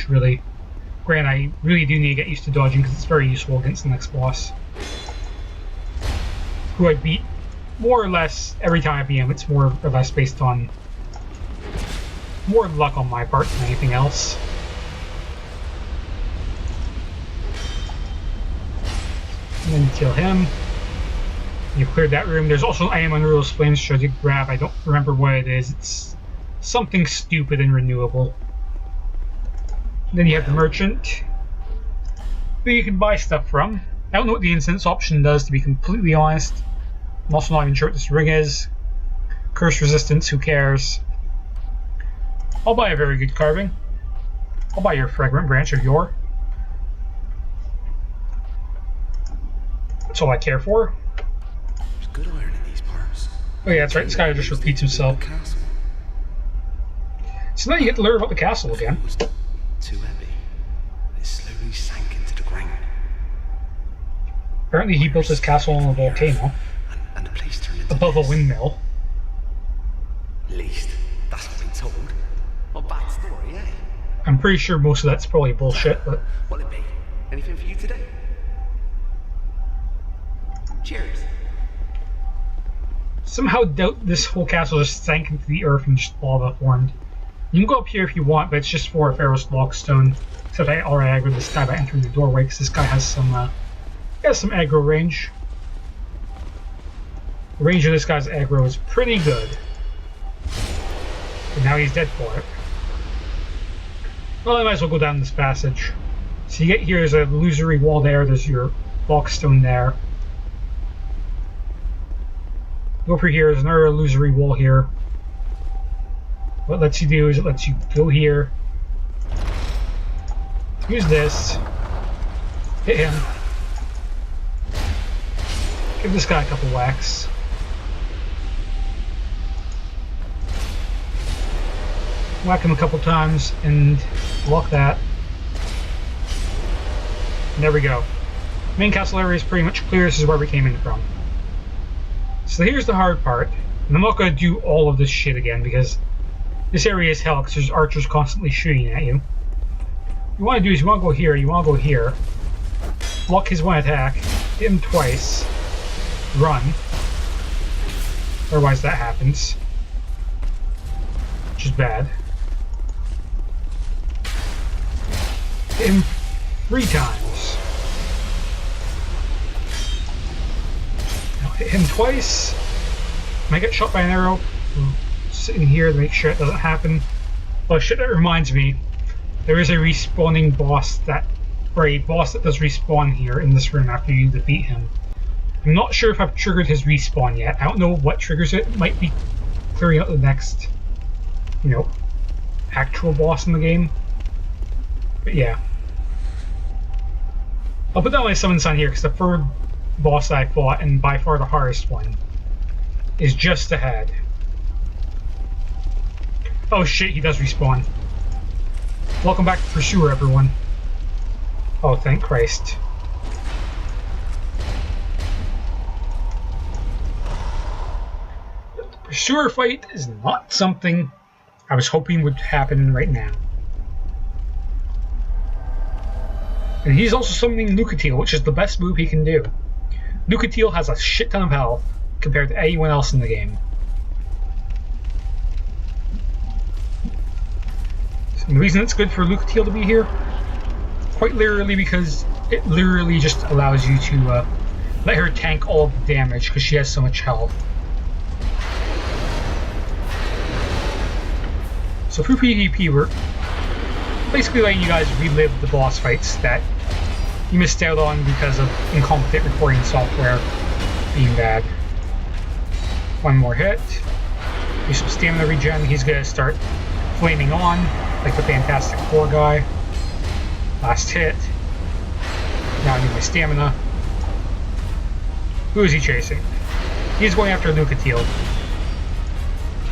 really. Granted, I really do need to get used to dodging because it's very useful against the next boss, who I beat more or less every time I beat him. It's more or less based on more luck on my part than anything else. And then you kill him. You cleared that room. There's also I am Unrule's Flames to grab. I don't remember what it is. It's something stupid and renewable. Then you have the merchant, who you can buy stuff from. I don't know what the incense option does, to be completely honest. I'm also not even sure what this ring is. Curse resistance, who cares? I'll buy a very good carving. I'll buy your fragrant branch of yore. That's all I care for. There's good iron in these parts. Oh yeah, that's right, this guy just repeats himself. So now you get to learn about the castle again. Too heavy. It slowly sank into the ground. Apparently he built his castle on a volcano. And the place turned into above a windmill. At least, that's what I've been told. Not a bad story, eh? I'm pretty sure most of that's probably bullshit, but... What'll it be? Anything for you today? Cheers. Somehow doubt this whole castle just sank into the earth and just lava formed. You can go up here if you want, but it's just for a Pharaoh's Lockstone. Except I already aggroed this guy by entering the doorway, because this guy has some aggro range. The range of this guy's aggro is pretty good. But now he's dead for it. Well, I might as well go down this passage. So you get here, there's a illusory wall there, there's your Lockstone there. Go over here, there's another illusory wall here. What it lets you do is it lets you go here, use this, hit him, give this guy a couple whacks, whack him a couple times, and block that. And there we go. Main castle area is pretty much clear. This is where we came in from. So here's the hard part, and I'm not going to do all of this shit again because this area is hell because there's archers constantly shooting at you. What you want to do is you want to go here, you want to go here, block his one attack, hit him twice, run. Otherwise that happens, which is bad. Hit him 3 times. Now hit him twice. When I get shot by an arrow, sitting here to make sure it doesn't happen. Oh shit, that reminds me. There is a respawning boss that, or a boss that does respawn here in this room after you defeat him. I'm not sure if I've triggered his respawn yet. I don't know what triggers it. It might be clearing out the next, you know, actual boss in the game. But yeah. I'll put down my summon sign here because the third boss that I fought, and by far the hardest one, is just ahead. Oh shit, he does respawn. Welcome back to Pursuer, everyone. Oh, thank Christ. The Pursuer fight is not something I was hoping would happen right now. And he's also summoning Lucatiel, which is the best move he can do. Lucatiel has a shit ton of health compared to anyone else in the game. And the reason it's good for Lucatiel to be here, quite literally because it literally just allows you to let her tank all of the damage because she has so much health. So through PvP, we're basically letting you guys relive the boss fights that you missed out on because of incompetent recording software being bad. One more hit. Do some stamina regen. He's gonna start flaming on, like the Fantastic Four guy. Last hit. Now I need my stamina. Who is he chasing? He's going after Lucatiel.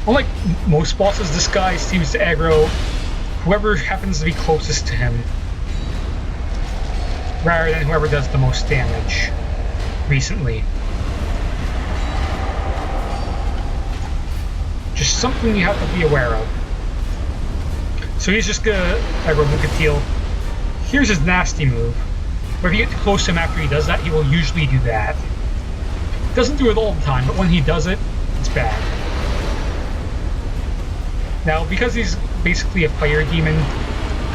Unlike most bosses, this guy seems to aggro whoever happens to be closest to him, rather than whoever does the most damage recently. Just something you have to be aware of. So he's just gonna aggro Lucatiel. Here's his nasty move. Where if you get too close to him after he does that, he will usually do that. Doesn't do it all the time, but when he does it, it's bad. Now, because he's basically a fire demon,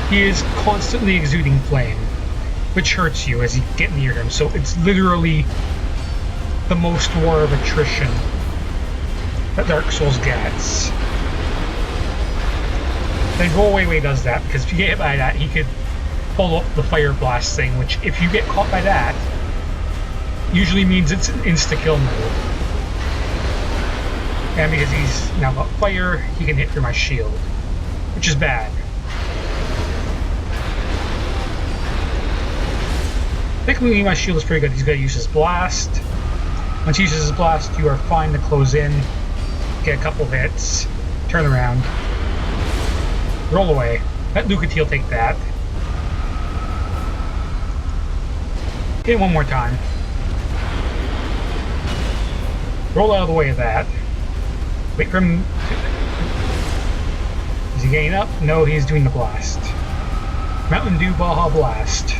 he is constantly exuding flame, which hurts you as you get near him, so it's literally the most war of attrition that Dark Souls gets. Then roll away when he does that, because if you get hit by that, he could pull up the fire blast thing, which if you get caught by that, usually means it's an insta-kill move. And because he's now got fire, he can hit through my shield, which is bad. Technically, my shield is pretty good. He's going to use his blast. Once he uses his blast, you are fine to close in, get a couple hits, turn around, roll away. Let Lucatiel take that. Hit him one more time. Roll out of the way of that. Wait for him to... Is he getting up? No, he's doing the blast. Mountain Dew Baja Blast.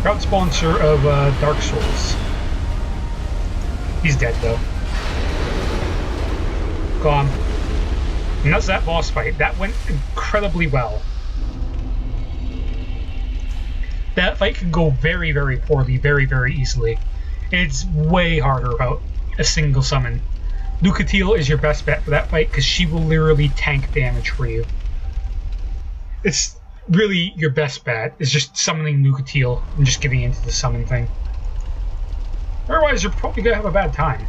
Proud sponsor of Dark Souls. He's dead though. Gone. And that's that boss fight. That went incredibly well. That fight could go very, very poorly, very, very easily. And it's way harder without a single summon. Lucatiel is your best bet for that fight because she will literally tank damage for you. It's really your best bet, is just summoning Lucatiel and just getting into the summon thing. Otherwise, you're probably going to have a bad time.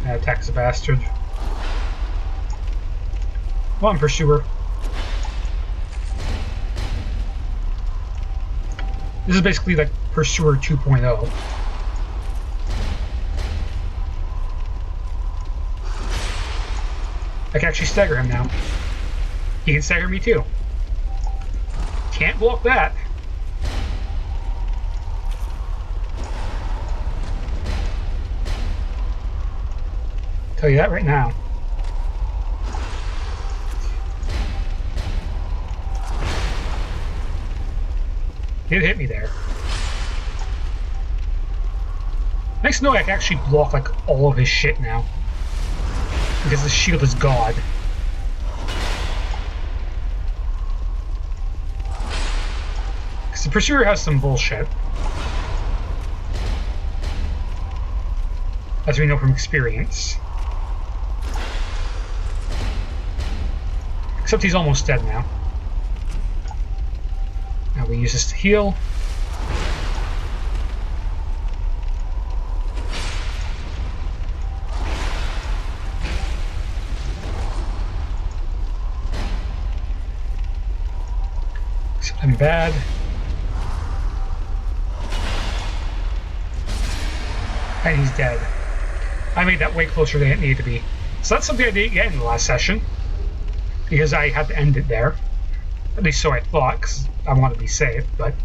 That attacks a bastard. Come on, Pursuer. This is basically like Pursuer 2.0. I can actually stagger him now. He can stagger me too. Can't block that. Tell you that right now. It hit me there. Nice to know I can actually block like all of his shit now. Because the shield is God. Because the Pursuer has some bullshit. As we know from experience. Except he's almost dead now. Now we use this to heal. I'm bad. And he's dead. I made that way closer than it needed to be. So that's something I didn't get in the last session. Because I had to end it there. At least so I thought, because I want to be safe. But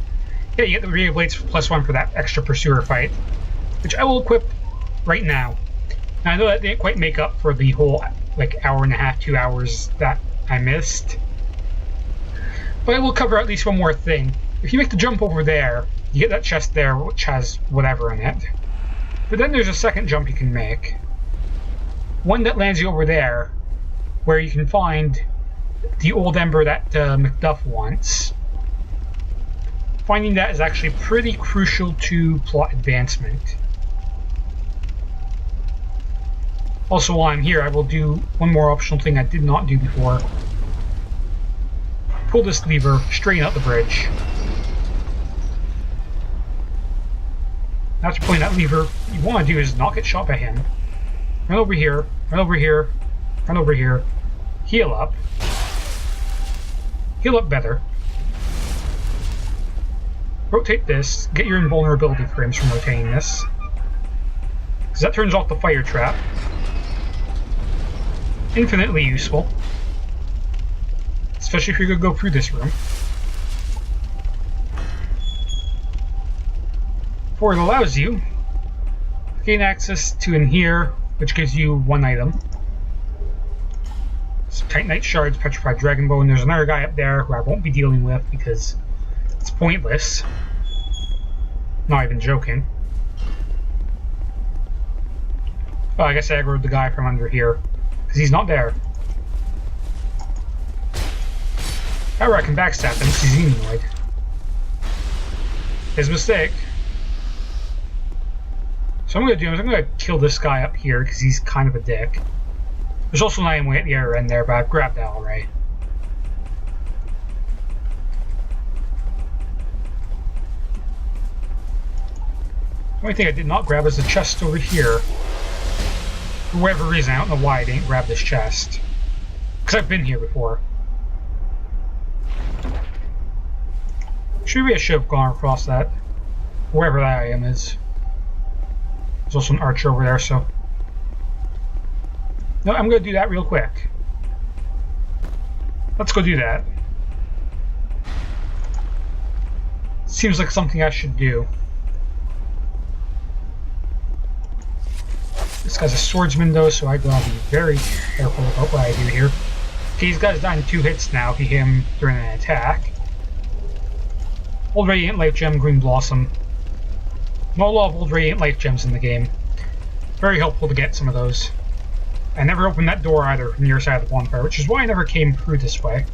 yeah, you get the Ray of Blades +1 for that extra Pursuer fight. Which I will equip right now. Now I know that didn't quite make up for the whole like hour and a half, 2 hours that I missed. But I will cover at least one more thing. If you make the jump over there, you get that chest there which has whatever in it. But then there's a second jump you can make. One that lands you over there, where you can find the old ember that Macduff wants. Finding that is actually pretty crucial to plot advancement. Also, while I'm here, I will do one more optional thing I did not do before. Pull this lever, straighten out the bridge. After pulling that lever, what you want to do is not get shot by him. Run over here, run over here, run over here. Heal up. Heal up better. Rotate this, get your invulnerability frames from rotating this. Because that turns off the fire trap. Infinitely useful. Especially if you're going to go through this room. For it allows you to gain access to in here, which gives you one item. Titanite Shards, Petrified Dragon Bone. There's another guy up there who I won't be dealing with because it's pointless. Not even joking. Oh, I guess I aggroed the guy from under here because he's not there. However, I can backstab him because he's humanoid. His mistake. So I'm going to do is I'm going to kill this guy up here because he's kind of a dick. There's also an item way at the other end there, but I've grabbed that already. The only thing I did not grab is the chest over here. For whatever reason, I don't know why I didn't grab this chest. Because I've been here before. Maybe I should have gone across that. Wherever that item is. There's also an archer over there, so... No, I'm going to do that real quick. Let's go do that. Seems like something I should do. This guy's a swordsman though, so I gotta be very careful about what I do here. Okay, these guys died in 2 hits now if you hit him during an attack. Old Radiant Life Gem, Green Blossom. Not a lot of Old Radiant Life Gems in the game. Very helpful to get some of those. I never opened that door either from your side of the bonfire, which is why I never came through this way.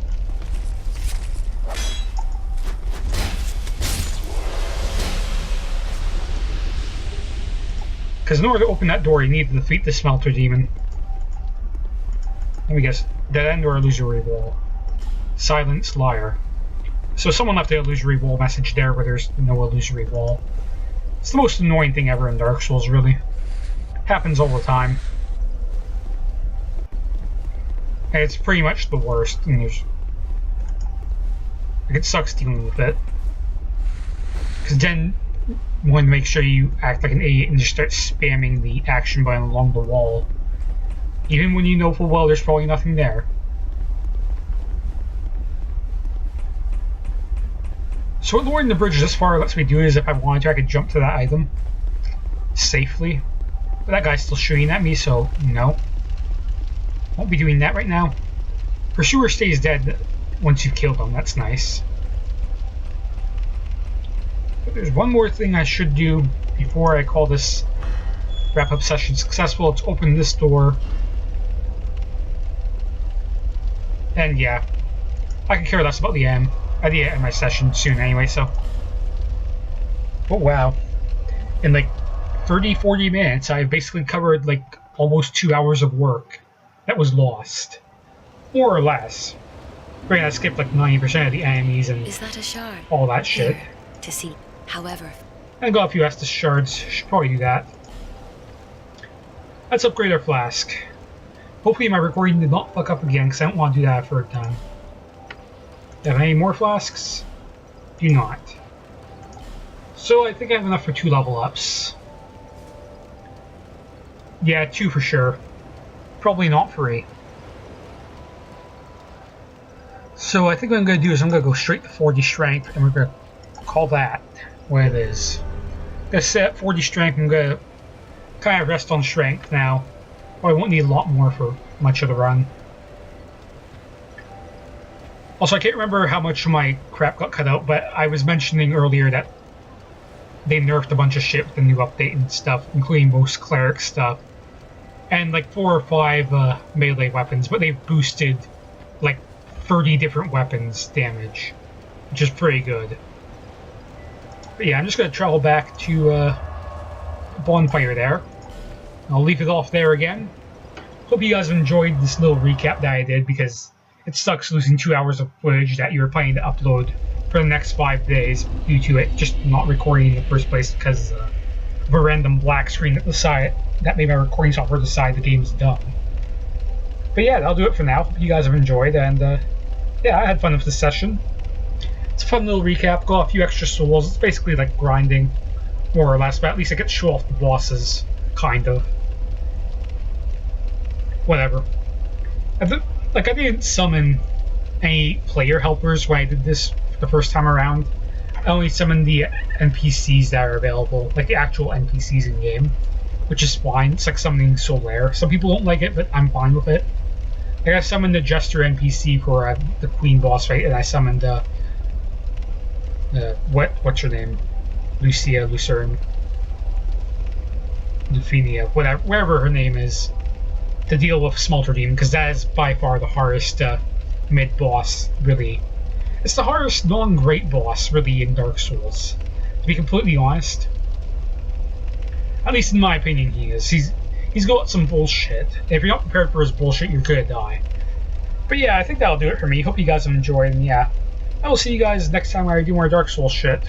Because in order to open that door, you need to defeat the Smelter Demon. Let me guess. Dead End or Illusory Wall? Silence Liar. So someone left the Illusory Wall message there where there's no Illusory Wall. It's the most annoying thing ever in Dark Souls, really. Happens all the time. And it's pretty much the worst, and there's... Like, it sucks dealing with it. Because then you want to make sure you act like an idiot and just start spamming the action button along the wall. Even when you know full well there's probably nothing there. So what lowering the bridge this far lets me do is if I wanted to I could jump to that item safely. But that guy's still shooting at me, so no. Won't be doing that right now. Pursuer stays dead once you kill them, that's nice. But there's one more thing I should do before I call this wrap-up session successful. Let's open this door. And yeah, I can care less about the end. I did end my session soon anyway, so. But wow. In like 30-40 minutes, I've basically covered like almost 2 hours of work that was lost. More or less. Granted, I skipped like 90% of the enemies and Is that a shard? All that shit. Here, to see. However, I got a few Estus shards. Should probably do that. Let's upgrade our flask. Hopefully my recording did not fuck up again, because I don't want to do that a third time. Do I have any more flasks? Do not. So I think I have enough for 2 level ups. Yeah, 2 for sure. Probably not 3. So I think what I'm going to do is I'm going to go straight to 40 strength, and we're going to call that what it is. I'm going to set 40 strength, I'm going to kind of rest on strength now. Well, I won't need a lot more for much of the run. Also, I can't remember how much of my crap got cut out, but I was mentioning earlier that they nerfed a bunch of shit with the new update and stuff, including most cleric stuff. And like 4 or 5 melee weapons, but they boosted like 30 different weapons damage, which is pretty good. But yeah, I'm just going to travel back to the bonfire there. I'll leave it off there again. Hope you guys enjoyed this little recap that I did, because it sucks losing 2 hours of footage that you were planning to upload for the next 5 days due to it just not recording in the first place because of a random black screen at the side that made my recording software decide the game's done. But yeah, that'll do it for now. Hope you guys have enjoyed, and yeah, I had fun with this session. It's a fun little recap, got a few extra souls. It's basically like grinding, more or less, but at least I get to show off the bosses, kind of. Whatever. I didn't summon any player helpers when I did this the first time around. I only summoned the NPCs that are available, like the actual NPCs in-game, which is fine. It's like summoning Solaire. Some people don't like it, but I'm fine with it. Like I summoned the Jester NPC for the Queen boss fight, and I summoned what's her name? Lucia, Lucerne, Lufinia, whatever her name is, to deal with Smelter Demon, because that is by far the hardest mid boss. Really, it's the hardest non-great boss really in Dark Souls. To be completely honest, at least in my opinion, he is. He's got some bullshit. If you're not prepared for his bullshit, you're gonna die. But yeah, I think that'll do it for me. Hope you guys have enjoyed, and yeah, I will see you guys next time I do more Dark Souls shit.